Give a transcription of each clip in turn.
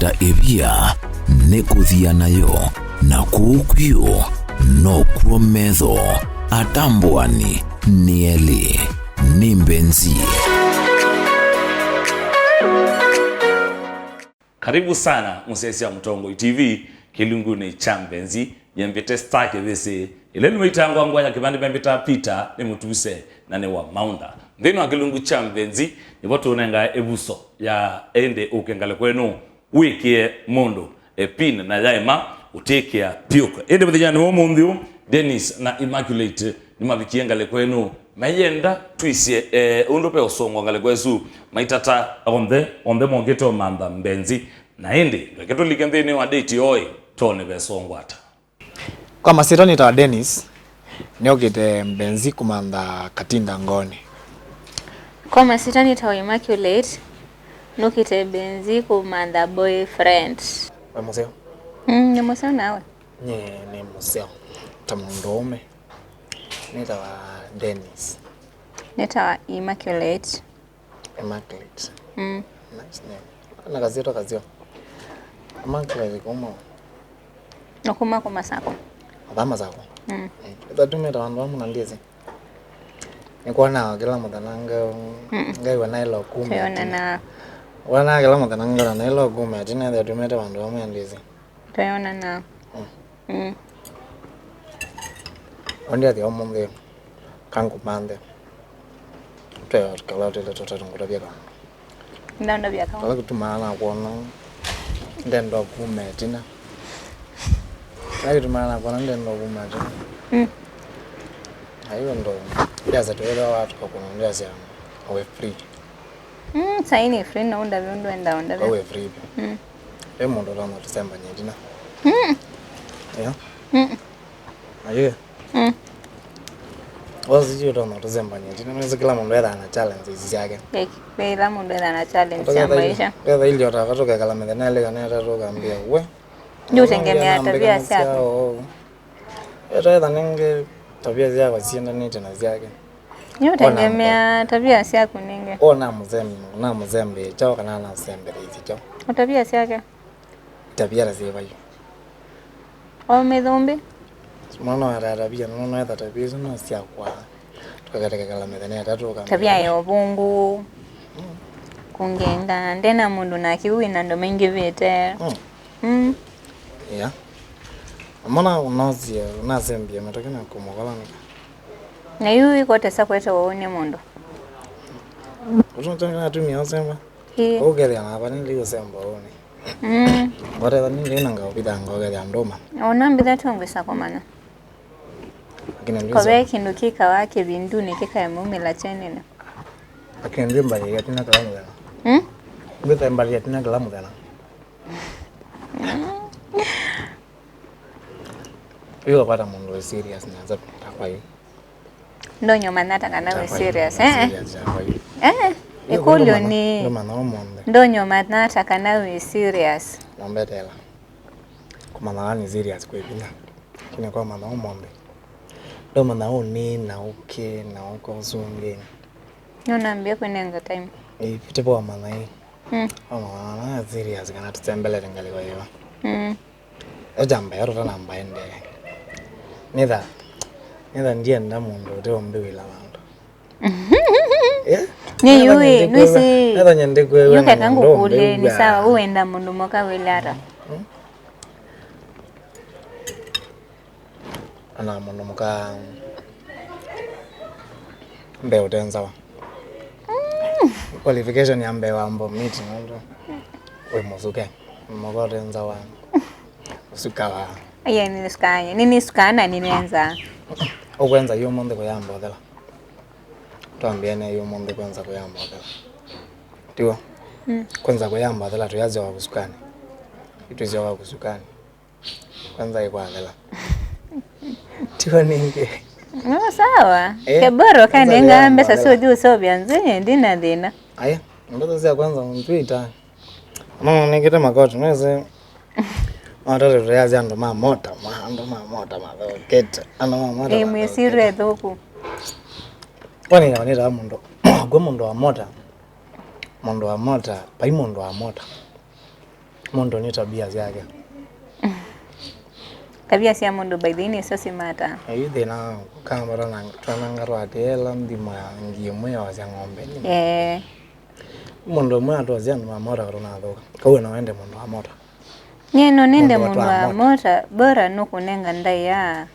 kũruta ĩbia nĩ kũthia nayo na kũkuo no kuo metho atambwani nieli ni Mbenzi. Karibu sana Musesi ya Mtongo TV kilungu ni cha Mbenzi yembete stake vese ile nimeitangwa ngwanya kibandi bembeta Peter ni mutuse na ne wa maunda ndino kilungu cha Mbenzi ni boto unenga ebuso ya ende ukengale kwenu wikie mondo epin na yaima utekia piuka ende bidijani wo mundu Dennis na Immaculate ni mabikiengale kwenu mayenda twisie undope osongo ngale kwesu maitata onde mongeto mamba Mbenzi na ende ngeto likendeni wa date oi tone besongwata kwa masironi ta Dennis niogete Mbenzi kumanda katinda ngone kwa masironi ta Immaculate nokite Mbenzi kumanda boyfriend wa museo ni museo nawe ni museo tamundome nita wa Dennis nita wa Immaculate nice name na kazio Immaculate como nokuma kwa sako adama zako tumeta wandu wamu nandizi nikuona kila muthananga ngai wanailo kume tuyonana wana kila muthananga wanailo kume atina tumeta wandu wamu nandizi tuyonana ondi ati omonde kangu mande tuyo kala tele ngura biaka ndanda biaka kala kutumana kuona ndendo kume tina Lagi tumana kwa nende ndo kumaje. Hayo ndo yaza tuelewa watu kwa kunaambia sia awe free. Saini free na unda vyondo enda onda. Awe free. Emo ndo ndo tusemba nyedina. Ya. Ayo. Wazi hiyo ndo tusemba nyedina. Mwanzo kila mtu ana challenge hizi yake. Kila mtu ana challenge ya maisha. Kwa ile utakato kala medena ile kana tatoka ambia we. Ndio tengemea tabia zako. Era nenge tabia zako sienda nini tena zake. Ndio tengemea tabia zako ninge. Na mzembe chao kana na mzembe hizi chao. Tabia zake. Tabia za zile bayo. Omedhombe. Mwana wa tabia mwana wa tabia zino sia kwa. Tukakateka kala medana tatu kama. Tabia ya obungu. Kungenga ndena mundu na kiwina ndo mengi vite. Yeah. Mwana unazia unazembia matokena kumogola nika. Na yui kote sakweta waone mundu. Unatonga atumia osemba. He. Ogere na bani liyo semba one. Wale bani linanga obidanga ogere andoma. Onambi that tongo sakomana. Kobe kindu kika wake binduni kika ya mumila chenene. Akende mbali yatina kalamu dana. Ngeta mbali yatina kalamu dana. Hiyo kwa mundu serious na za kwa hiyo. Ndo nyoma nataka nawe serious ikulyo ni ndo nyoma nataka nawe serious nombetela kumana ni serious kwa hiyo kina kwa maana omonde ndo maana oni na uke na uko zunge nonambia kwenenga time ipite kwa maana hii na serious kana tutembele ngale kwa hiyo ejamba yaro tana mbaende Nida ndiye ndamundu utombe wila bantu. Ni yui nwisi. Nida nyende kwe wewe. Yuka kangu kule ni sawa uenda mundu moka wilara. Ana mundu moka mbe utenza wa. Qualification ya mbe wa ambo meeting ndo. We musuke. Moka utenza wa. Usukawa. Aya nini skana ninenza okwenza yo monde kuyamba odela twambiane yo monde kwanza kuyamba odela tiwa kwanza kuyamba odela tuyaze wa kusukani ituzio wa kusukani kwanza ikwa odela tiwa ninge no sawa keboro kane ngambe sasa odi usobyanze ndina dina aya ndo zia kwanza mtwita mama nikita makoto nweze Ora reazi ando mota madoketa ando mota mwesire dhoku kwani wanira mundo gwe mundo wa mota pai mundo wa mota Mundu ni tabia zake. Tabia cia mundu by the way so mata. Ayu thina kamera na twanangarwa tela ndima ngimwe ya cia ng'ombe. Mundu mwe atwazia na mora rona thoka. Kawe na wende mundu wa mota. Nyeno nende mundu wa mota bora nukunenga ndaya.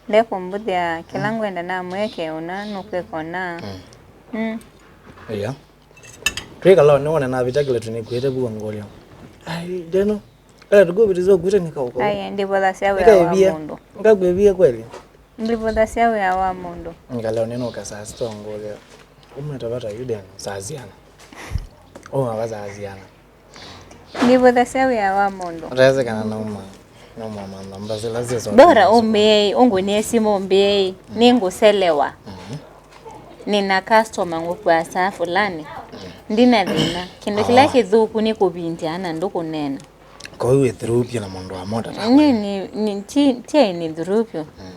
Ndeko mbudia kilangu enda na mweke una nukekona. Iya. Tweka lo nione na vitakile tunikwete buwa ngolio. Ai deno. Tugo bitizo kwete nikauko. Ai ndipo thasi awe wa mundu. Ngagwebia kweli. Ndipo thasi awe wa mundu. Ngaleo neno kasa stongolio. Umetabata yudeni saziana. Abazaziana. Ndipo thasi awe wa mundu. Reze kana nauma. Nauma manda mbazela zezo. Bora umbe ungunesi mombe ninguselewa. Nina customer ngokwa saa fulani. Ndina thina. Kindu kila kithuku ni kubintiana ndukunena. Kwa hiyo through na mundu wa moda ta. Ni ni through.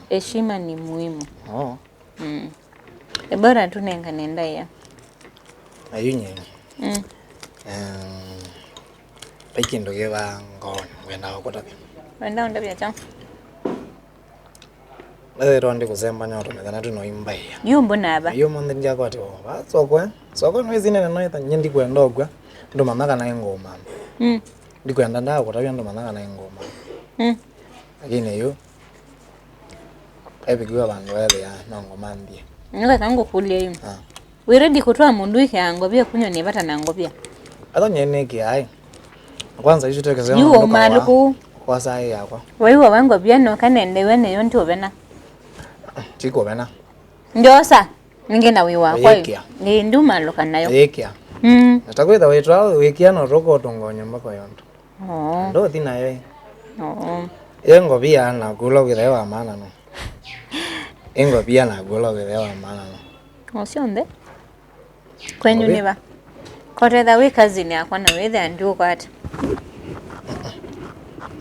Heshima ni muhimu. Bora tunenga nenda ya. Ayunye. Pekindo geva ngon wenda okota. Wenda ndabya cha. Lero ndi kuzemba nyoto methana tuno imbaya. Yumbo naba. Yumo ndi njakwati wa. Sokwe nwezine na noita nyendi kwenda ogwa. Ndo mamaka na ngoma. Ndikwenda ndawo kutavya ndo mamaka na ngoma. Lakini yo ebigiwa bantu wale ya ngoma ndie. Nika tangu kulia yimo. Wiredi kutoa mundu iki angobia kunyo ni bata na ngobia. Ado nyene ki ai. Kwanza hicho tekeze yuo maluku kwa saa yakwa. Waiwa wango biano kanende wene yonti obena. Chiko bena. Ndosa ngena wiwa kwa hiyo. Ni nduma loka nayo. Yekia. Natakwenda wetra wekia no roko tongonya mbako yonto. Ndo thina ye. Yengo bia na gulo girewa maana no. Yengo bia na gulo girewa maana no. Osionde. Kwenyu niba. Koreda we cousin yakwa na wethe andu kwata.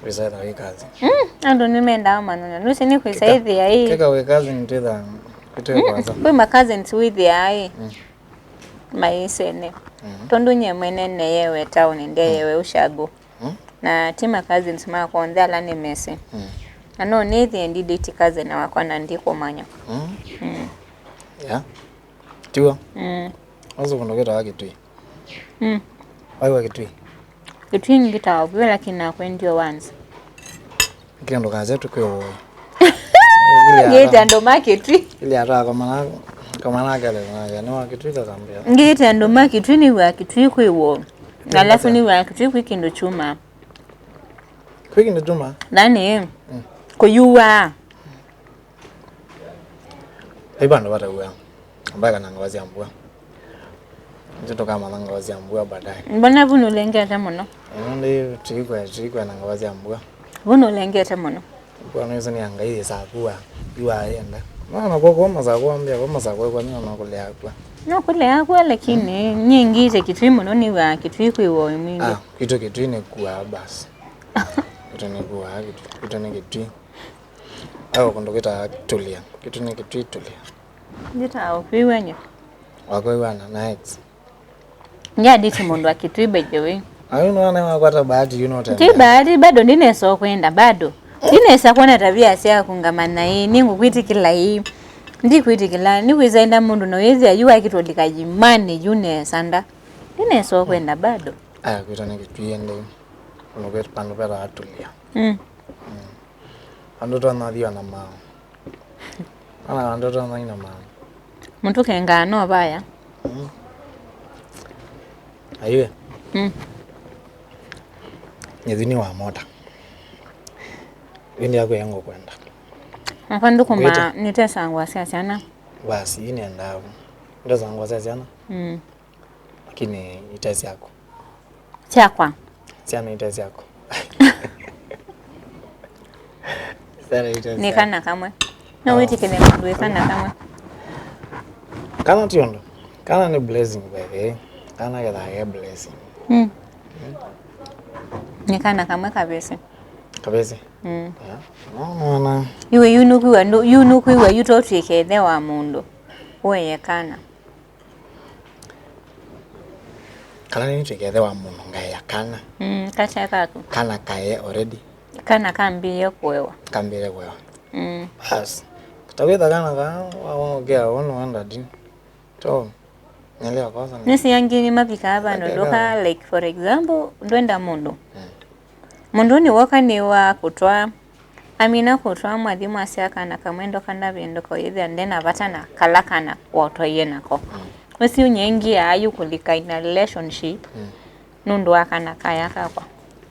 Wisaida we cousin. Ando nimenda manana. Nusi ni kwisaithi ya hii. Keka we cousin tida kutoka kwanza. We my cousins with ya hii. Maisene. Tondo nyemene ne yewe town nde yewe ushago. Na tima cousins ma konda la nemese. Ano nethi ndi date cousin wakwa na ndiko manya. Ya. Tiwa. Wazo kunogeta wakitui. Waiwa kitui. Kitui ngita obwe lakini nakwendio once. Kendo kaze tukyo. Ngita ndo maketui. Ile ara kama na gale na no wakitui kazambia. Ngita ndo maketui ni wakitui kwiwo. Alafu ni wakitui kwikindo chuma. Kwikindo chuma? Nani? Kuyuwa. Ibando bata uwa. Ambaka na ngawazi ambua. Njoto kama na ngawazi ambua baadaye. Mbona vuno lengeta muno? Ndi chikwa na ngawazi ambua. Vuno lengeta muno. Kwa nini sani angalie sakuwa iwa yenda. Na kwa mazako ambia kwa mazako kwa nini unakulea kwa. No kulea kwa lakini nyingi ze kitui muno ni wa kitui kwiwo mingi. Kitui ni kwa basi. Kitu ni kwa kitu ni kitui. Au kondoketa tulia. Kitu ni kitui tulia. Ndita opiwenye. Wako iwana na ex. Nya diti mundu akitui bejewe. Ayo nwana wakwata bahati you know tena. Ti bahati bado ndineso kwenda bado. Ndinesa kuona tabia sia kungamana hii ningu kwitikila hii. Ndi kwitikila ni kwizaenda mundu no yezi ayu akitolika jimani june sanda. Ndineso kwenda bado. Aya kwita ni kitui ende. Unogeta pano pera atulia. Andoto anadia na mao. Andoto anaina mao. Muntu kenga no baya. Ayue. Nyezini wa moda. Windi yako yango kwenda. Mfandu kuma nitesa ngwasi sana. Basi ini ndavu. Ndoza ngwasi sana. Lakini itesi yako. Chakwa. Siana itesi yako. Sana itesi. Nikana kamwe. No witi kene mundu kana kamwe. Kana tiondo. Kana ni blessing baby. Kana ya blessing. Nikana kamwe kabisa. Kabisa. No. Iwe yunukuwa yutotwikethe wa mundu. Weye kana. kana ni together wa muno ngaya kana kacha kako kana kae already kana kambiye kwewa kambire kwewa bas tutaweza kana waongea wanda din to nyelea kwanza nisi yangini mapika abano doka like for example ndwenda mundu mundu ni woka ni wa kutwa amina kutwa mwadhimu asiakana kamwendo kanda bindu ko ithe ndena batana kalakana wotoye nako wesi unyengia ayu kulika in a relationship nundu akana kaya kakwa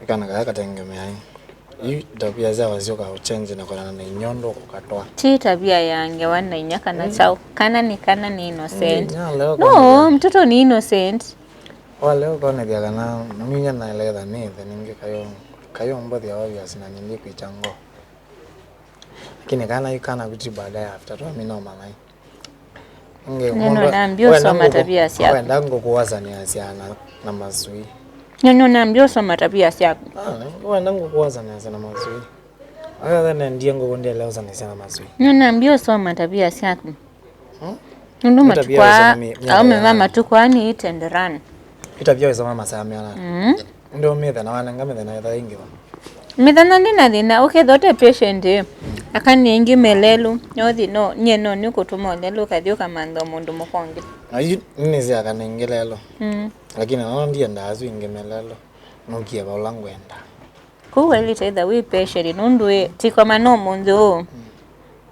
kana kaya katengemea hii tabia za wazioka uchange na kwa na nyondo kukatoa ti tabia yange wana inyaka na chao kana ni innocent no mtoto ni innocent wale uko na dia kana minya na ile ni ninge kayo mbodhi ya wao asina nyindi kuichango lakini kana ikana kuti baadaye after to mimi no mama neno naambia soma tabia yako ndango kuwaza ni asiana na mazui neno naambia soma tabia yako ndango kuwaza ni asiana na mazui aya then ndiye ngo ndio leo sana asiana na mazui neno naambia soma tabia yako ndio matukwa au mama tukwa ni itenderani itabia za mama samiana ndio metha na wana ngame na ida ingi mithana ndina thina ukethote patient akani ingi melelu nyothi no nyeno ni kutuma lelu kathioka mantho mundu mukongi ayi nini cia kana ingilelo lakini no ndiye ndazu ingi melelo nukie ba ulangwenda kuwe litaitha we patient nundu tiko mano mundu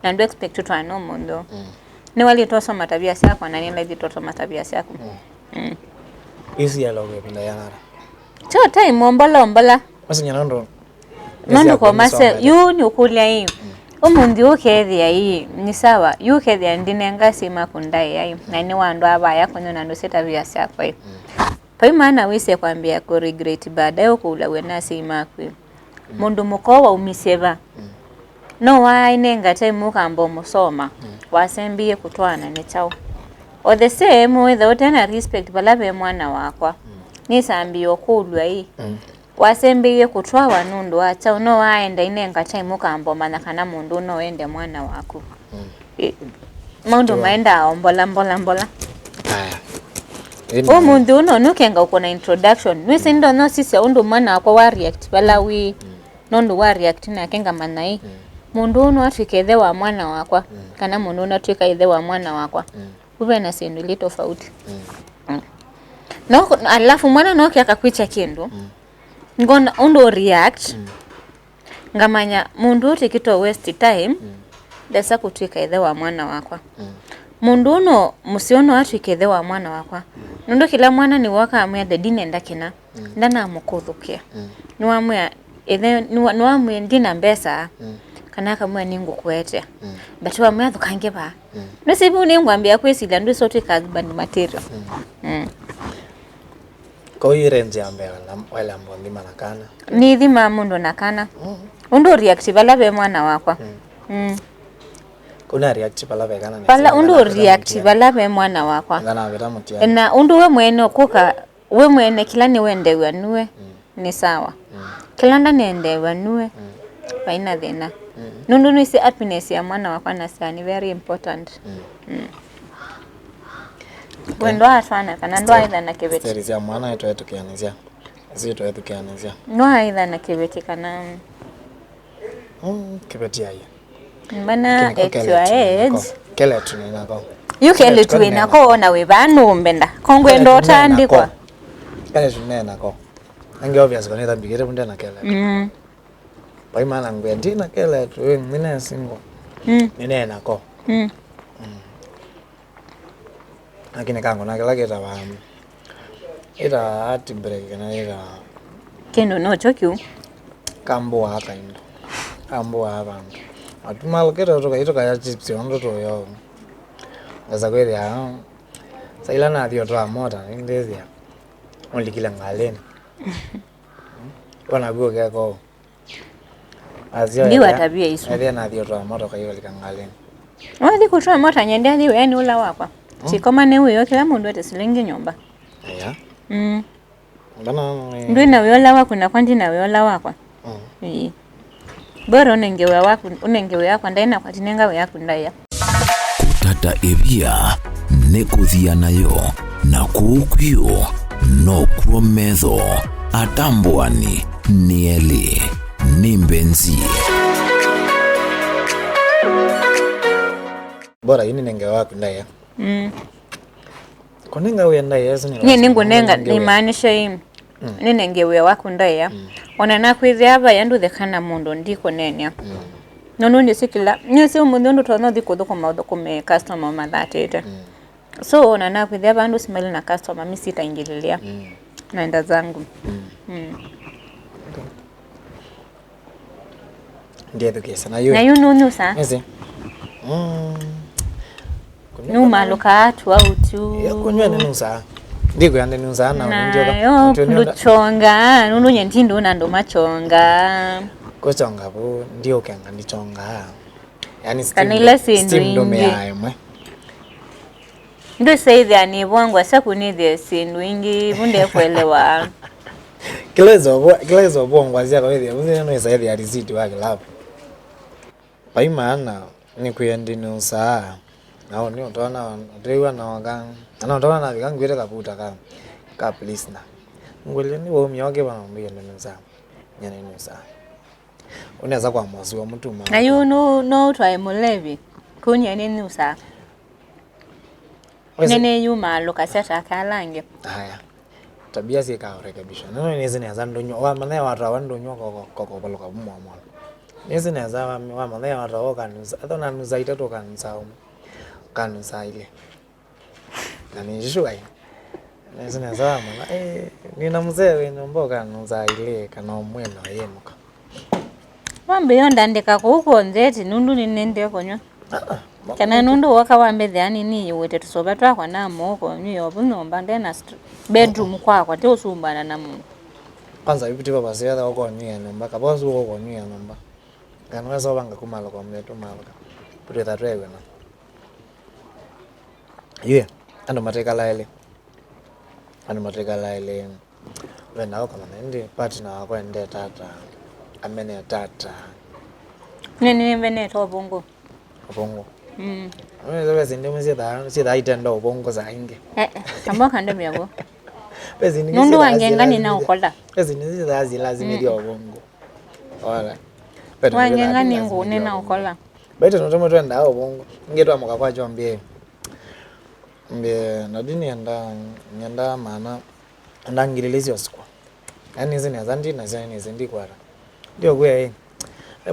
na ndo expect to ano mundu ni wali toso matabia yako na nini lazi toso matabia yako isi ya logo bila yana cho time ombola basi nyanondo Mando kwa mase yu ni ukulia hii umundi ukethia hii ni sawa yu kethia ndinenga sima kundai hii na ni wandu abaya kwenye nando seta vya siakwa hii pa maana wise kwambia ko regret baadaye ukula wena sima kwe mundu mukowa umiseva no wainenga time ukambo musoma wasembie kutwana ni chao o the same with the respect balabe mwana wakwa ni sambi okulwa hii wasembeye kutwa wanundu acha no waenda inenga time ukamboma na kana mundu no ende mwana wako mundu maenda ombola aya mundu no nukenga uko na introduction nwese ndo no sisi undu mwana wako wa react bala wi nondu wa react na kenga manai mundu no afikethe wa mwana wako kana mundu no twika ithe wa mwana wako ube na sinduli tofauti no alafu mwana no akakwicha kindu ngona undo react ngamanya mundu utikito waste time desa kutwika ithe wa mwana wakwa mundu no musiono atwike wa mwana wakwa nundo kila mwana ni waka amya the dinenda kina ndana amukuthukia ni wamya ithe ni wamya ndina mbesa kana kamwe ningu kwete but wamya thukange ba nisibu ni ngwambia kwesila ndu sote husband material ko irenje ambela wala mbondi manakana ni thima mundu nakana undu react bala be mwana wakwa kuna react bala be kana bala undu react bala be mwana wakwa ngana beta mutia na undu we mwene kuka we mwene kila ni wende wanue ni sawa kila ndani ende wanue baina thina nundu ni si happiness ya mwana wakwa na sani very important wendo atwana kana ndo aitha na kibeti serisia mwana yetu etukianizia zito etukianizia no aitha na kibeti kana kibeti aye bana at your age kele tuninako you kele tuinako na we banu mbenda kongwendo tandikwa kele tunenako ange obvious kone tambigire bunde na kele bai mana ngwendi na kele tu nine single ninenako lakini kango na kila kita ba ita ati break na ita kendo no chokyu kambo haka indo kambo hapa atumal kero to kaito kaya chips ondo to yo ngaza kweli ya saila na dio to amota indezia only kila ngaleni wana go ke ko azio ndiwa tabia isu ndia na dio to amota kayo likangaleni wadi kutoa mota nyendea ndiwe yani ula wakwa chikoma ne uyo kila mundu ate silingi nyomba aya bana ndio na wiola wako na kwandi na wiola wako bora unengewe wako ndaina kwa tinenga we yako ndaya kutata ebia nekuthia nayo na kuukwiyo nokuo metho atambwani nieli ni Mbenzi. Bora yini nenge waku ndaya. Kunenga uya ndaya sini. Nye ningu nenga ni maanisha hii. Ni nenge uya waku ndaya. Ona nakwithia aba yandu thekana mundu ndiko nenya. Nono ndi sikila. Nye si umundu ndu tono diko doko maudho kume customer mathatete. So ona nakwithia aba andu simali na customer mi sitaingililia. Naenda zangu. Ndiye tukesa na yu. Na yu nunusa? Ese. Numa loka atu au tu. Ya kunywa nunusa. Ndigo yande nunusa na ndioka. Yo nduchonga. Nunu nyentindu na ndo machonga. Kuchonga bu ndio kenga ndichonga. Yani steam ndo meayo mwe. Ndo saithi anibwangwa saku nithie sindu ingi bunde kuelewa. Kilezo bwangwa zia kwa hithia. Bunde no saithi ya risiti wake lapo. Pai maana ni kuyendi nusa. Nao ni utaona ndriwa na waga. Ana utaona na vikangwire kaputa ka police na. Ngwele ni wo myoge bana mbiye nusa. Nyane nusa. Unaweza kwa mwasi wa mtu mama. Na you no try mulevi. Kunya ni nusa. Nene nyuma lokaseta kalange. Haya. Tabia si ka rekebisha. Neno ni zine za ndonyo wa maana watu wa ndonyo kwa baloka mwa mwa. Nezi neza wa maana watu wa kanusa. Hata na nusa itatoka kanusa. Kanusa ile. Na ni jishwa. Nezi neza wa maana nina mzee nomboka kanusa ile kana mwena yemuka. Wambe yonda ndeka kuko nzeti nundu ninende konyo. Kana nundu waka wambe dhani ni wete tusoba twakwa na moko nyo bunomba ndena bedroom kwakwa te usumbana na mundu. Kwanza ibiti baba siya wako nyia nomba kabosu wako nyia nomba. Kana waso banga kumalo kwa mleto malaka. Pute tatwewe na. Yeye ando matekala ile. Ando matekala ile. Wenda wako ndi partner wako ende tata. Amene tata. Nini mbene to bongo. Bongo. Wewe zinde mzee da itendo bongo za inge. Kamba kanda myabo. Nundu wangengani na ukola. Pezi nizi za lazima ndio bongo. Wala. Wangengani ngune na ukola. Baita notomo twenda hao bongo. Ngetwa mukakwacho mbie. Mbie nadini nyanda maana ndangilelezi osikwa. Yani zine zandi na zine zindi kwara. Ndio gwe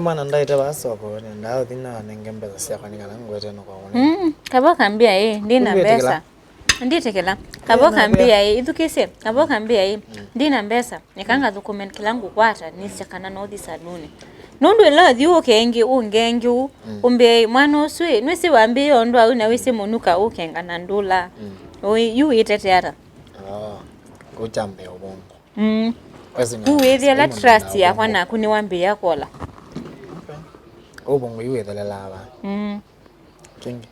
mwana ndaita basoko ndao thina nengembeza sia kwanika ngwete no kwaona. Kabo kambia ndina mbesa. Nditekela. Kabo kambia ithukise. Kabo kambia ndina mbesa. Nikanga document kilangu kwata nisikana no thisanune. Nundu ela thiu kengi ungengi umbe mwana uswe nwisi wambi ondo au na wisi munuka ukenga na ndula. Oi yu iteteara. Kuchambe ubongo. Uwethia la trust ya kwana kuni wambi ya kola. Ubongo yuwethela lava. Kingi.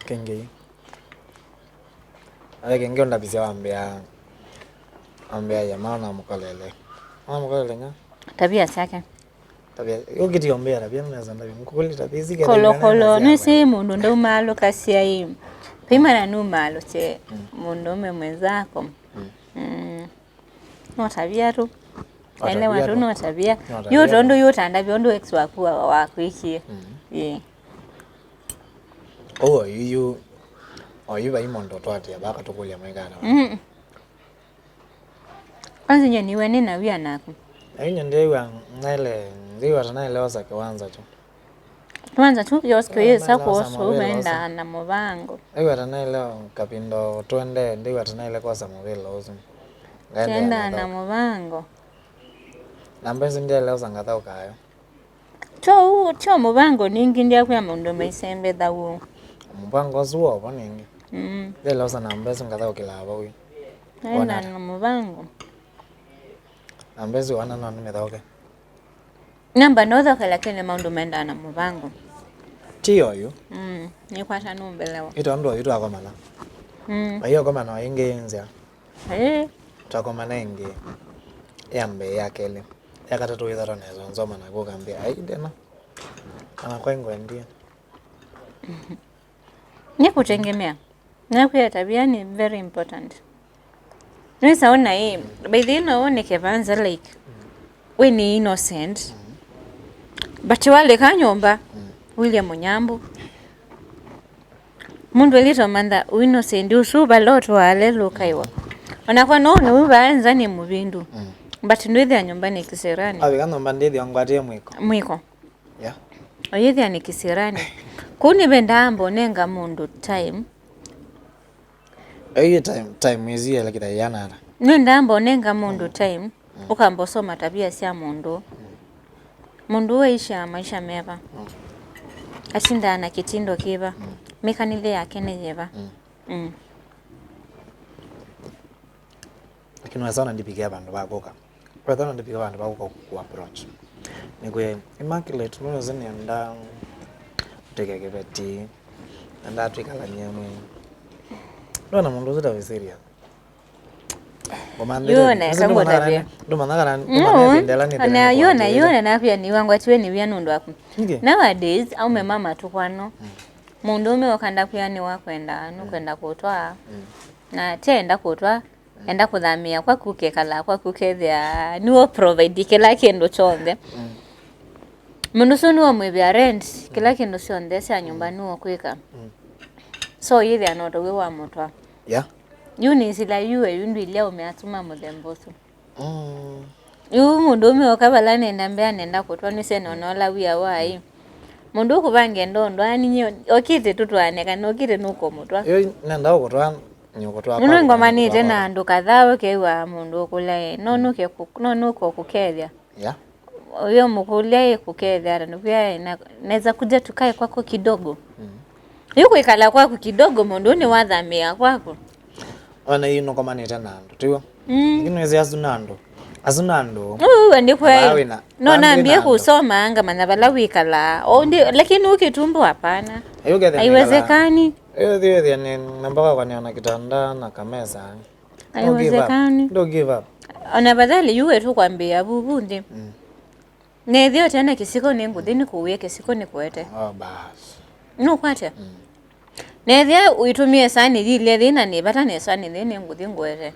Kingi. Ale kingi onda bisia wambia ya maana mkolele. Mkolele nga? Tabia zake. Tabia yogiti ombea tabia naweza ndabi mkoli tabia zike. Kolo nisi mundu ndo malo kasia hii. Pima na numalo che mundu mwenzako. No tabia tu. Ele watu no tabia. Yoto ndo yotanda byondo ex wakuwa wakwikie. Yu baimondo twati abaka tukulia mwegana. Kwanza niwe nina wia naku. Ayinya ndewa naile ndiwa tanaelewa kiwanza tu. Kwanza tu yosko yesa kuoso benda na mubango. Ndiwa tanaelewa kapindo twende ndiwa tanaile kwa samuvelo ozo. Tenda na mubango. Nambezi ndia leo sangatha ukayo. Cho mubango ningi ndia kwa mundu maisembe dawo. Mubango zuo boningi. Leo sana nambezi ngatha ukilaba wi. Tenda na mubango. Nambezi wana nani methoke. Namba notho kala kene mundu menda na mubango. Tio yu. Ni kwata numbelewa. Ito ndo yitu akomana. Ayo komana inge nzia. Takomana inge. Yambe yakele. Yakatatu yithara nezo nzoma na kugambia ai dena. Ana kwa ngwendia. Ni kutegemea. Na pia tabia ni very important. Nisaona hii by the naone kevanza like we ni innocent. But wale kanyomba William Onyambo. Mundu elito manda innocent usuba loto wale lokaiwa. Onakwa no ubanza ni mubindu. But ndwethe anyumbani kisirani. Abigano mbandidi ongwatie mwiko. Yeah. Oyethe ani kisirani. Kuni bendambo nenga mundu time. Eyo time izia lakita yanara. Nendambo nenga mundu time. Ukambo soma tabia sia mundu. Mundu weisha maisha meva. Atinda na kitindo kiba. Mekanile yake nejeva. Lakini wasana ndipigia bandu bakoka. Kwa thana ndipigia bandu bakoka ku approach. Nikwe Immaculate no zeni anda teke kebeti. Anda twikala nyamwe. Ndona mundu zita serious. Yona sango tabia. Ndo managara ndela ni. Na yona na pia ni wangu atiwe ni bya nundu aku. Nowadays au mama tukwano. Mundu ume wakanda pia ni wakwenda nukwenda kutwa. Na tenda kutwa enda kuthamia kwa kukekala kwa kukethia niwo provide kila kindu chonde. Mundu so niwo mwebya rent kila kindu chonde cia nyumba niwo kwika. So yithi anoto we wa mutwa. Yeah. Yuni sila yuwe yundu ile umeatuma mudemboso. Yu mundu ume wakabala nenda mbea nenda kutwa nise nonola wia wai. Mundu kubange ndondo ani nyo okite tutwaneka nokite nuko mutwa. Yo nenda kutwa nyokotwa. Mundu ngomani tena ndo kadhawe kewa mundu kulae nonuke nonuko kukethia. Yeah. Oyo mukulae kukethia nupia naweza kuja tukae kwako kidogo. Yuko ikala kwako kidogo mundu ni wathamia kwako. Ona yino komani tena ndo tiwo. Inwezi asunando. Asunando. Ndikwe. No naambie kusoma anga manabala wikala. Lakini ukitumbo hapana. Haiwezekani. Hiyo ni nambaka kwa niona kitanda na kameza. Haiwezekani. Don't give up. Ona badali yuwe tu kwambia bubundi. Nethio tena kisiko ni ngudini kuwe kisiko ni kwete. Bas. No kwate. Nethia uitumie sani dile thina ni bata ne sani thini ngudhi ngwete.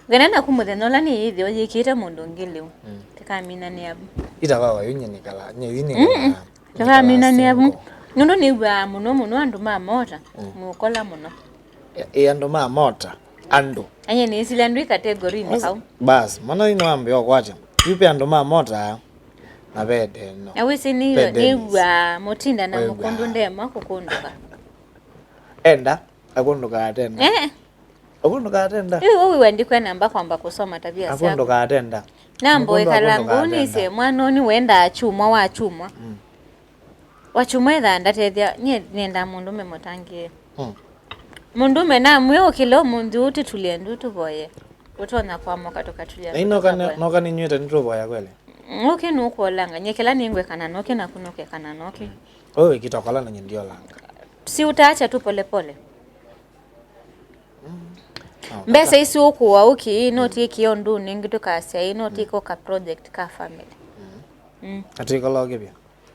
Genana kumuthenola ni hithio yikite mundu ngiliu. Tekamina ni abu. Itabawa yunye nikala. Nyini. Tekamina ni abu. Nundo ni wa muno andu mamota. Mukola muno. Andu mamota. Andu. Anye ni sile andu category ni hau. Bas, mana ino ambio kwacha. Yupe andu mamota. Na bede no. Awisi ni wa motinda na mukundu ndema kukunduka. Enda akunduka atenda. Akunduka atenda. Wewe wandikwe namba kwamba kusoma tabia zako. Akunduka atenda. Nambo ekalanguni se mwanoni wenda achumwa wachumwa. Wachumwa tha ndatethia nenda mundu memotangie. Mundu mena mwe kilo mundu uti tuliendu tuboye. Utona kwa moka tukatulia. No kani nywete nituboya kweli. Okay nuko langa nyekela ningwe kana noke na kunoke kana noke. Wewe kitokola na ndio langa. Si utaacha tu pole pole. Mbese isi ukuwa uki noti kiondu ningi tukasia noti ko ka project ka family. Atiko loge bia.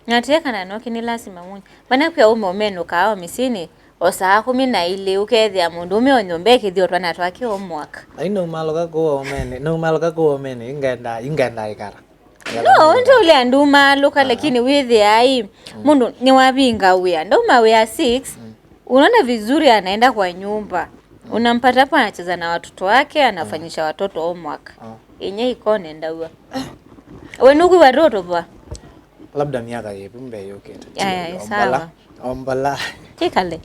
Nateka na noki ni lazima munyi. Bana pia umomeno kawa misini osa kumi na ile ukethia mundu umeonyombe kithio twana twake omwaka. Aino maloga ko omene. No maloga ko omene ingenda ikara. No, ndo ule anduma loka lakini withi ai mundu ni wabinga uya. Ndo mawe ya 6 unaona vizuri anaenda kwa nyumba. Unampata hapa anacheza na watoto wake, anafanyisha watoto homework. Yenye iko nenda uwa. Wenugu watoto bwa. Labda miaka yepi mbe yoke. Sawa. Ombala. Kikale.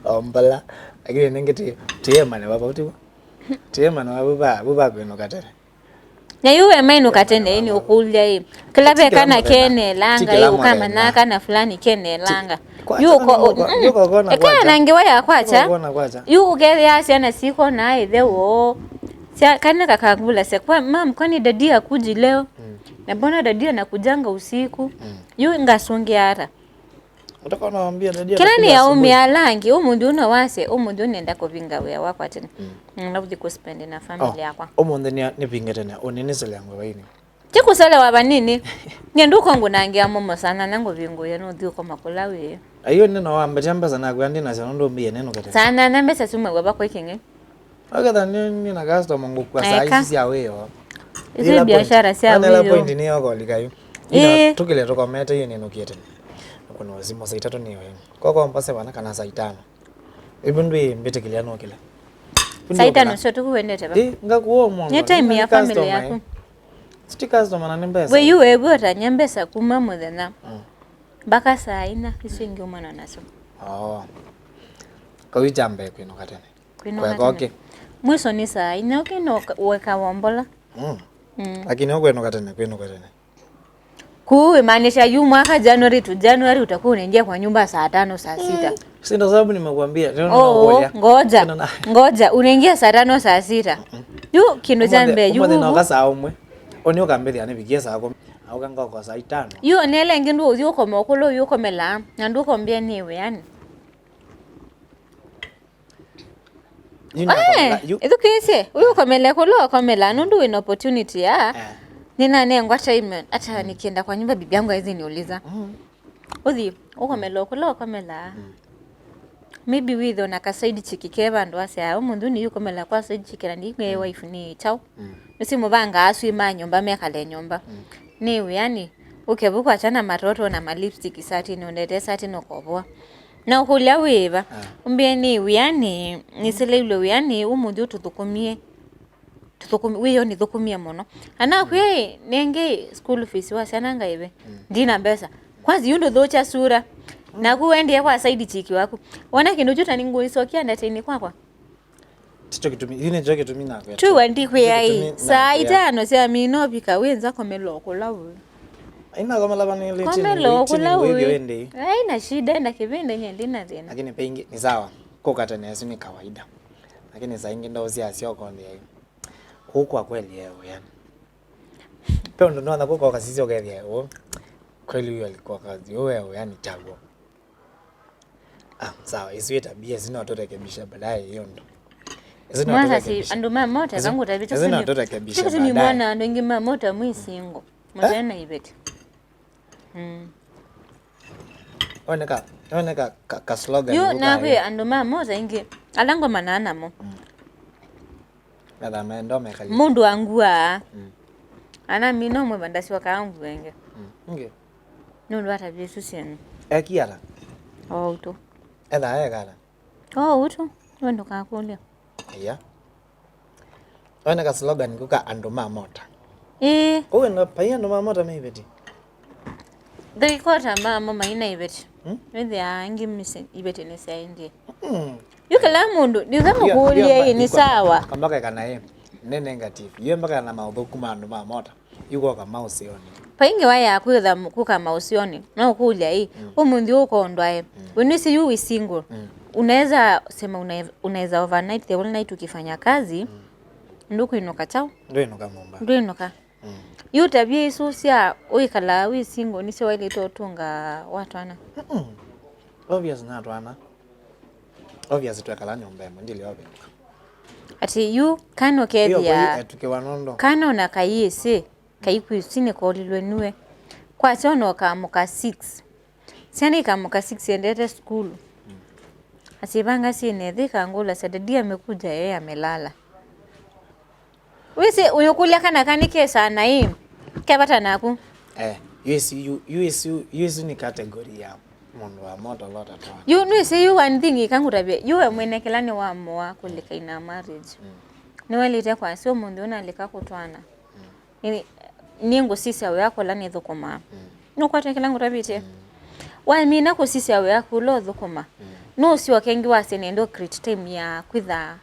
Ombala. Agire nengeti tema ne baba utiwa. Tema na baba kweno katere. Na yuwe maino katende ini ukulya hii. Kilabe kana kene langa yu kama na kana fulani kene langa. Yuko kana ngewa ya kwacha. Yuko gere asiana siko na idhewo. Kana kakangula se kwa mam kwani dadia kuji leo. Na mbona dadia nakujanga usiku. Yu ngasonge ara. Utaka naambia dadia. Kila ni ya umi alangi umundu una wase umundu nenda kuvinga we wako atene. Ngabudi ku spend na family yako. Umundu ni pingete na onene sele yangu baini. Chikusala waba nini? Nyendu kwangu nangia momo sana nango vingo yano dhiko makulawe. Ayo neno wamba chamba sana kwandi na sanondo mbie neno kata. Sana na mbesa sumwe waba kwa kinge. Akata ni na customer ngukwa saa hizi ya wewe. Hizi biashara si ya wewe. Ana wewe. point ni yako likayo. Ina tukile toka meta hiyo neno kiete. Kuna wazima saa 3 ni wewe. Kwa mpase bana kana saa 5. Ibundwe mbete kiliano kile. Saa 5 sio tukuendete ba. Ngakuo mwanzo. Ni time ya family yako. Siti customer na nembesa. We you ego ta nyambesa kuma muthenya. Baka saa 4 isingi umana naso. Kwa wijambe kwino katene. Kwa okay. Mwiso ni saa 4 ukino weka wombola. Lakini kwino katene kwino katene. Kuwe maanisha yu mwaka January to January utakuwa unaingia kwa nyumba saa 5 saa 6. Si ndo sababu nimekuambia. Ngoja unaingia saa 5 saa 6. Yu kino jambe yu. Mbona na saa umwe. Oni okambeli ani bigia saa 10. Au kanga kwa saa 5. Yu nele ngindu yu ko mokolo yu ko mela. Ndu ko mbia niwe yani. Itu kese. Uyu ko mele kolo ko mela ndu win opportunity ya. Nina nengwa time hata nikienda kwa nyumba bibi yangu hizi niuliza. Uthi uko melo kolo ko mela. Maybe with on akasaidi chikikeva ndo ase umundu ni yuko mela kwa saidi chikira ndi ngwe wife ni chao. Nisi mubanga asu ima nyumba mekale nyumba. Niwe yani ukebuka achana matoto na malipstick sati ni ondete sati no koboa. Na ukulia weva. Umbie niwe yani nisele ule yani umundu tutukumie. Wiyo ni thukumia muno. Ana kwe nenge school fees wasiananga ibe. Ndina mbesa. Kwanza yundo thocha sura. Na kuendie kwa saidi chiki wako. Wana kindu juta ningu isokia ndatini kwakwa. Tito kitumi yine joke tumi na kwa. Tu wandi kwe ai. Saa 5 sia mino bika wenza komelo kulawe. Ina kama labani ile chini. Komelo kulawe. Haina shida na kivende nyendina tena. Lakini pengi ni sawa. Kokata na ni kawaida. Lakini saa nyingine ndio sio konde hiyo. Huko kweli yeye yani. Peo ndo naona kwa kasisi ogethia yeye. Kweli huyo alikuwa kazi. Wewe yani chago. Sawa, isiwe tabia sina watoto rekebisha baadaye hiyo ndo. Mwana si anduma mota zangu tabita sina watoto rekebisha baadaye. Ni mwana ndo ngima mota mwisingo. Mwana ibeti. Oneka ka slogan. Yo na kwe anduma mota ingi alango manana mo. Nada ndo mekali. Mundu angua. Ana mino mwe bandasi wakaangu wenge. Nge. Nundu hata bisu senu. Ekiara. Uto. Eda kala. Uto. Wendo kakulia. Yeah. Oneka slogan kuka anduma mota. Uwe ndo paya anduma mota mebeti. Dai kota mama ina ibeti. Wewe angi mise ibeti ni saindi. Yukala mundu nizama kuulia ni sawa. Kambaka kana yeye nene negative. Yeye mpaka na maudhuku anduma mota. Yuko kama usioni. Painge waya kwitha kuka mausioni na ukulia hii umundi uko ndwae when see you is single unaweza sema unaweza overnight the whole night ukifanya kazi nduku inoka chao ndio inoka momba ndio inoka yu tabia isusia uikala we single ni sewa ile totunga watu ana obvious na watu ana obvious tu akala nyombe ndile obvious ati you kano kedia tukewanondo kano na kayese kaiku sine kolilwe niwe kwa chono kamuka 6 siani kamuka 6 endete school asibanga sine dhika ngula sadadia amekuja yeye amelala wese uyokulia kana kanike sana hii kebata naku USU ni category ya mundu wa moto lot at once you know say you one thing ikangutabia you mwene kelani wa moa kulika ina marriage niwelite kwa sio mundu ona likakutwana ningo sisi awe yako lani thukuma no kwate kilangu tabite wa mina ko sisi awe yako lo thukuma no si wakengi wase nendo create time ya kwitha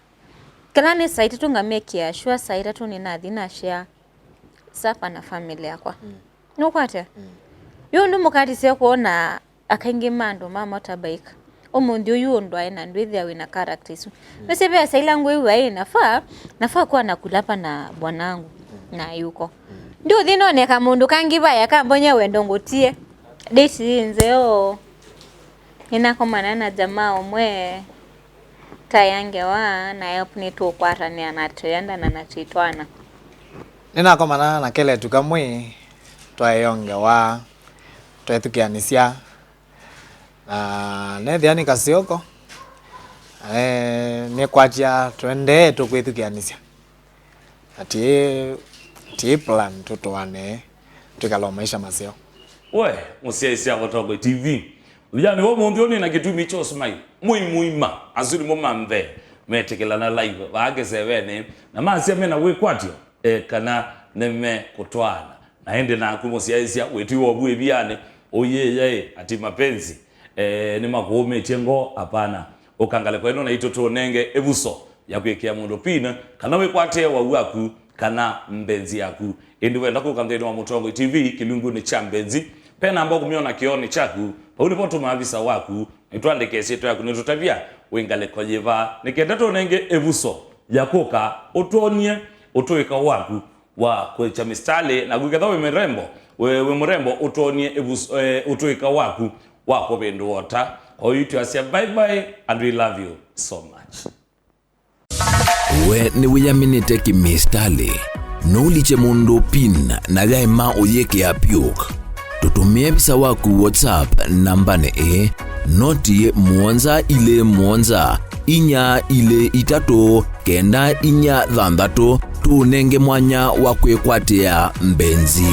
kalani site tunga make ya sure site tu ni nathi na share sapa na family yakwa no kwate yo ndo mukati se kuona akangi mando mama tabaika omundi uyu ndo aina ndwithi awe na characters nese pia sailangu iwe nafaa kuwa nakulapa na bwanangu na yuko ndio dhinoneka mundu kangi baya kambonya wendo ngutie date nzeo inakomana na jamaa omwe tayange wa na yapni tu kwata ni anatenda na natitwana ninakomana na kele tukamwe twayonge wa twetukianisia na nethiani kasioko ni kwatia twende tukwithukianisya ati plan tutoane tukalo maisha maseo. We musesia Mutongo TV yani wo mundu ni na gitumi cho smile muima azuri mo mambe metekela na live bageze wene na masia mena we kwatio kana neme kutwana naende na kumusiaisia wetiwo bwe biane oye ati mapenzi ni magome chengo hapana ukangale kwa ino na itoto nenge ebuso ya kuekea mundu pina kana we kwate wa waku kana mbenzi yaku indi wenda kukamdeni wa Mutongo TV kilungu ni cha Mbenzi pena ambao kumiona kioni chaku pauli poto maavisa waku nitwandike seto yaku nitutavia wengale kojeva nikenda to nenge ebuso yakoka otonie otoeka waku wa kwecha mistale na guketha we mrembo otonie ebuso otoeka waku wako bendo wota kwa hiyo tuasia bye bye and we love you so much. We ni wiyaminite kimistale nuliche mundu pin na gaima oyeke apiok tutumie bisa waku WhatsApp nambane noti muonza ile muonza inya ile itatu kenda inya thandatu tunenge mwanya wa kwikwatia Mbenzi.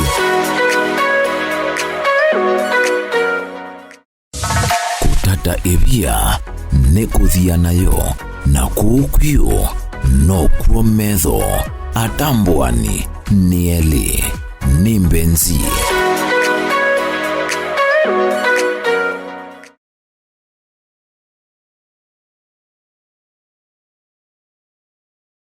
Kutata ebia nekuthia nayo na kukwio no kuometho atambwani nieli ni Mbenzi.